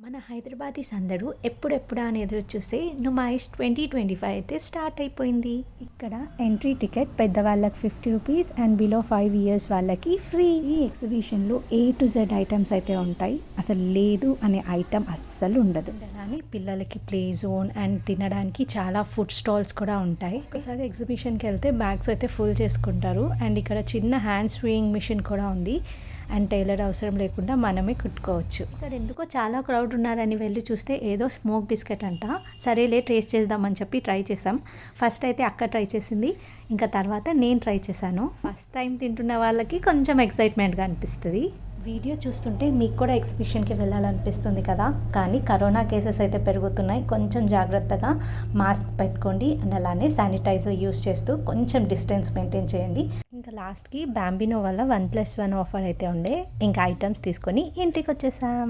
మన హైదరాబాదీస్ అందరూ ఎప్పుడెప్పుడా అని ఎదురు చూస్తే నుమాయిష్ 2025 అయితే స్టార్ట్ అయిపోయింది. ఇక్కడ ఎంట్రీ టికెట్ పెద్దవాళ్ళకి 50 రూపీస్ అండ్ బిలో 5 ఇయర్స్ వాళ్ళకి ఫ్రీ. ఈ ఎగ్జిబిషన్లో A to Z ఐటమ్స్ అయితే ఉంటాయి. అసలు లేదు అనే ఐటమ్ అస్సలు ఉండదు. కానీ పిల్లలకి ప్లే జోన్ అండ్ తినడానికి చాలా ఫుడ్ స్టాల్స్ కూడా ఉంటాయి. ఒకసారి ఎగ్జిబిషన్కి వెళ్తే బ్యాగ్స్ అయితే ఫుల్ చేసుకుంటారు. అండ్ ఇక్కడ చిన్న హ్యాండ్ స్వింగ్ మిషన్ కూడా ఉంది. అండ్ టైలర్ అవసరం లేకుండా మనమే కుట్టుకోవచ్చు. ఇక్కడ ఎందుకో చాలా క్రౌడ్ ఉన్నారని వెళ్ళి చూస్తే ఏదో స్మోక్ బిస్కెట్ అంట. సరేలే టేస్ట్ చేద్దామని చెప్పి ట్రై చేసాం. ఫస్ట్ అయితే అక్క ట్రై చేసింది, ఇంకా తర్వాత నేను ట్రై చేశాను. ఫస్ట్ టైం తింటున్న వాళ్ళకి కొంచెం ఎక్సైట్మెంట్గా అనిపిస్తుంది. వీడియో చూస్తుంటే మీకు కూడా ఎగ్జిబిషన్కి వెళ్ళాలనిపిస్తుంది కదా, కానీ కరోనా కేసెస్ అయితే పెరుగుతున్నాయి. కొంచెం జాగ్రత్తగా మాస్క్ పెట్టుకోండి అండ్ అలానే శానిటైజర్ యూస్ చేస్తూ కొంచెం డిస్టెన్స్ మెయింటైన్ చేయండి. ఇంకా లాస్ట్కి బ్యాంబినో వల్ల 1+1 ఆఫర్ అయితే ఉండే. ఇంకా ఐటమ్స్ తీసుకొని ఇంటికి వచ్చేసాం.